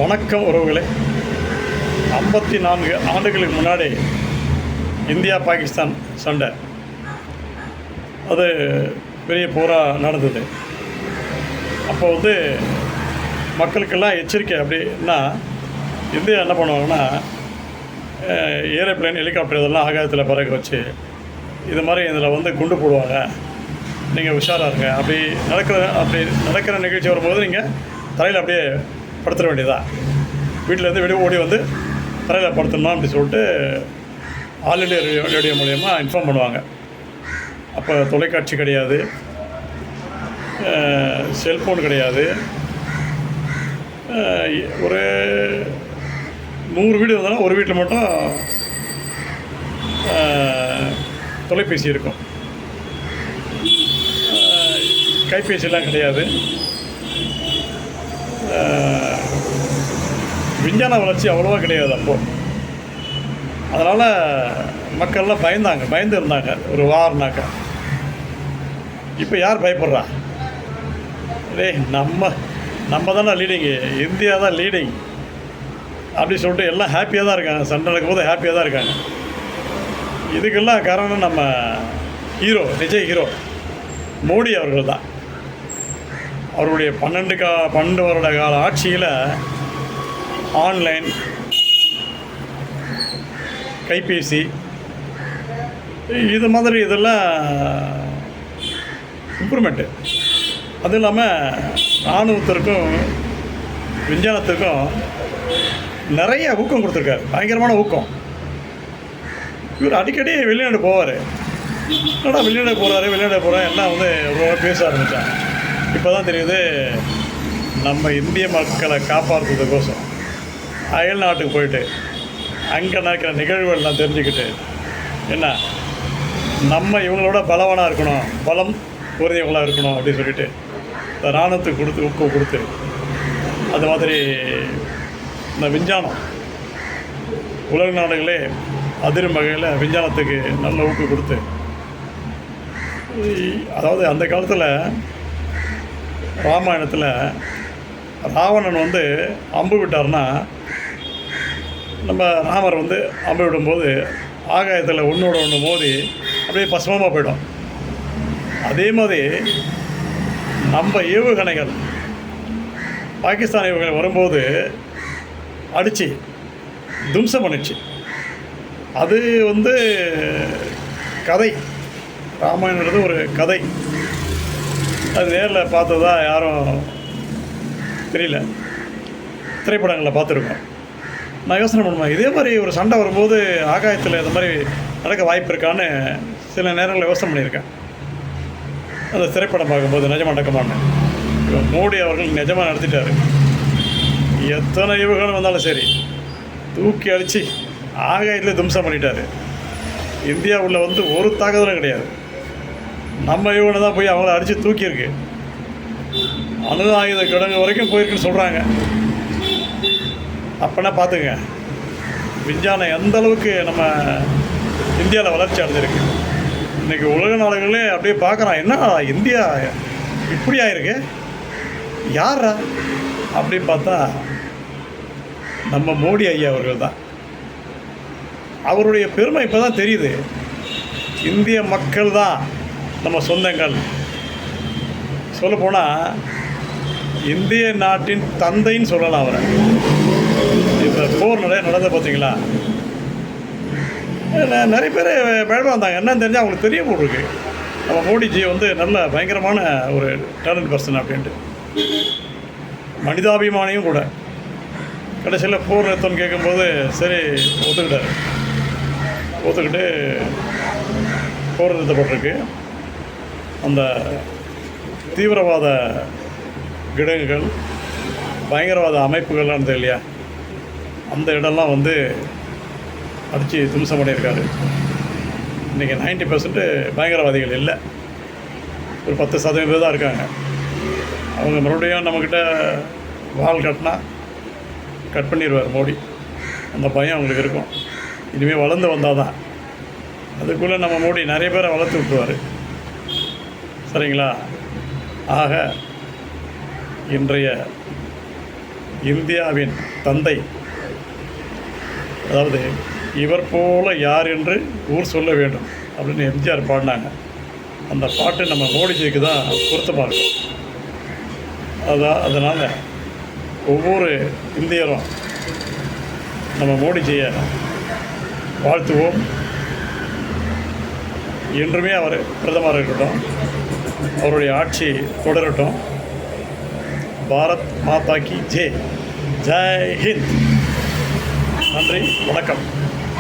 வணக்கம் உறவுகளே. 54 ஆண்டுகளுக்கு முன்னாடி இந்தியா பாகிஸ்தான் சண்டை, அது பெரிய போராக நடந்தது. அப்போ மக்களுக்கெல்லாம் எச்சரிக்கை அப்படின்னா, இந்தியா என்ன பண்ணுவாங்கன்னா, ஏரோப்ளேன், ஹெலிகாப்டர் இதெல்லாம் ஆகாயத்தில் பறக்க வச்சு இது மாதிரி இதில் குண்டு போடுவாங்க, நீங்கள் உஷாராக இருங்க. அப்படி நடக்கிற நிகழ்ச்சி வரும்போது நீங்கள் தரையில் அப்படியே படுத்துட வேண்டியதான். வீட்டிலேருந்து வெளியே ஓடி தரையில் படுத்தணும் அப்படி சொல்லிட்டு ஆல் இண்டியா ரேடியோ மூலயமா இன்ஃபார்ம் பண்ணுவாங்க. அப்போ தொலைக்காட்சி கிடையாது, செல்ஃபோன் கிடையாது. ஒரு 100 வீடு இருந்தாலும் ஒரு வீட்டில் மட்டும் தொலைபேசி இருக்கும். கைபேசியெல்லாம் கிடையாது. விஞ்ஞான வளர்ச்சி அவ்வளோவா கிடையாது அப்போது. அதனால் மக்கள்லாம் பயந்து இருந்தாங்க ஒரு வாரனாக்கா. இப்போ யார் பயப்படுறா? நம்ம தானே லீடிங்கு, இந்தியா தான் லீடிங் அப்படி சொல்லிட்டு எல்லாம் ஹாப்பியாக தான் இருக்காங்க. சண்டை நடக்கும்போது ஹாப்பியாக தான் இருக்காங்க. இதுக்கெல்லாம் காரணம் நம்ம நிஜ ஹீரோ மோடி அவர்கள் தான். அவருடைய 12 வருட கால ஆட்சியில் ஆன்லைன், கைபேசி இது மாதிரி இதெல்லாம் இம்ப்ரூவ்மெண்ட்டு. அதுவும் இல்லாமல் இராணுவத்திற்கும் விஞ்ஞானத்திற்கும் நிறைய ஊக்கம் கொடுத்துருக்காரு, பயங்கரமான ஊக்கம். இவர் அடிக்கடி வெளிநாடு போவார். என்னடா வெளிநாடு போகிறேன் எல்லாம் ரொம்ப பேச ஆரம்பித்தாங்க. இப்போ தான் தெரியுது, நம்ம இந்திய மக்களை காப்பாற்றுறதுக்கோசம் அயல் நாட்டுக்கு போயிட்டு அங்கே நடக்கிற நிகழ்வுகள்லாம் தெரிஞ்சுக்கிட்டு, என்ன நம்ம இவங்களோட பலவானாக இருக்கணும், பலம் பொருந்தியவங்களாக இருக்கணும் அப்படின்னு சொல்லிட்டு இராணுவத்துக்கு ஊக்கம் கொடுத்து, அது மாதிரி இந்த விஞ்ஞானம் உலக நாடுகளே அதிரும் வகையில் விஞ்ஞானத்துக்கு நல்ல ஊக்கம் கொடுத்து, அதாவது அந்த காலத்தில் ராமாயணத்தில் ராவணன் அம்பு விட்டார்னா, நம்ம ராமர் அம்பு விடும்போது ஆகாயத்தில் ஒன்றோட ஒன்று மோதி அப்படியே பசுமமாக போயிடும். அதே மாதிரி நம்ம ஏவுகணைகள், பாகிஸ்தான் ஏவுகணை வரும்போது அடித்து தும்சம் பண்ணிடுச்சு. அது கதை, ராமாயணன்றது ஒரு கதை. அது நேரில் பார்த்ததா யாரும் தெரியல, திரைப்படங்களில் பார்த்துருக்கோம். நான் யோசனை பண்ணுவேன், இதே மாதிரி ஒரு சண்டை வரும்போது ஆகாயத்தில் இந்த மாதிரி நடக்க வாய்ப்பு இருக்கான்னு சில நேரங்களில் யோசனை பண்ணியிருக்கேன். அந்த திரைப்படம் பார்க்கும்போது நிஜமாக நடக்குமான்னு. மோடி அவர்கள் நிஜமாக நடத்திட்டார். எத்தனை ஏவுகணை வந்தாலும் சரி தூக்கி அடித்து ஆகாயத்தில் தும்சம் பண்ணிட்டார். இந்தியாவில் ஒரு தாக்குதலும் கிடையாது. நம்ம ஏவுகணை தான் போய் அவங்கள அடித்து தூக்கியிருக்கு. அணு ஆயுத கிடங்கு வரைக்கும் போயிருக்குன்னு சொல்கிறாங்க. அப்போனா பார்த்துங்க, விஞ்ஞானம் எந்த அளவுக்கு நம்ம இந்தியாவில் வளர்ச்சி அடைஞ்சிருக்கு. இன்றைக்கி உலக நாடுகளே அப்படியே பார்க்குறான், என்ன இந்தியா இப்படி ஆயிருக்கு, யாரா அப்படின்னு பார்த்தா நம்ம மோடி ஐயா அவர்கள் தான். அவருடைய பெருமை இப்போ தான் தெரியுது. இந்திய மக்கள் தான் நம்ம சொந்தங்கள். சொல்லப்போனால் இந்திய நாட்டின் தந்தைன்னு சொல்லலாம் அவரை. இப்போ போர் நடந்த பார்த்தீங்களா, நிறைய பேர் பயப்பட வந்தாங்க. என்னன்னு தெரிஞ்சால் அவங்களுக்கு தெரிய போட்டிருக்கு, நம்ம மோடிஜி நல்ல பயங்கரமான ஒரு டேலண்ட் பர்சன் அப்படின்ட்டு. மனிதாபிமானியும் கூட. கடைசியில் போர் நிறுத்தம்னு கேட்கும்போது சரி ஒத்துக்கிட்டு போர் நிறுத்தப்பட்டிருக்கு. அந்த தீவிரவாத கிடங்குகள், பயங்கரவாத அமைப்புகள்லாம் இருந்தது இல்லையா, அந்த இடம்லாம் அடித்து தும்சம் பண்ணியிருக்காரு. இன்றைக்கி 90% பயங்கரவாதிகள் இல்லை, ஒரு 10% தான் இருக்காங்க. அவங்க மறுபடியும் நம்மக்கிட்ட வால் கட் பண்ணிடுவார் மோடி. அந்த பயம் அவங்களுக்கு இருக்கும். இனிமேல் வளர்ந்து வந்தால் தான். அதுக்குள்ளே நம்ம மோடி நிறைய பேரை வளர்த்து விட்டுருவார். சரிங்களா? ஆக இன்றைய இந்தியாவின் தந்தை, அதாவது இவர் போல யார் என்று ஊர் சொல்ல வேண்டும் அப்படின்னு எம்ஜிஆர் பாடினாங்க. அந்த பாட்டு நம்ம மோடிஜிக்கு தான் பொருத்தமாக இருக்கும். அதனால் ஒவ்வொரு இந்தியரும் நம்ம மோடிஜியை வாழ்த்துவோம். என்றுமே அவர் பிரதமராக இருக்கட்டும், அவருடைய ஆட்சி தொடரட்டும். பாரத் மாதா கி ஜெய். ஜெய் ஹிந்த். நன்றி, வணக்கம்.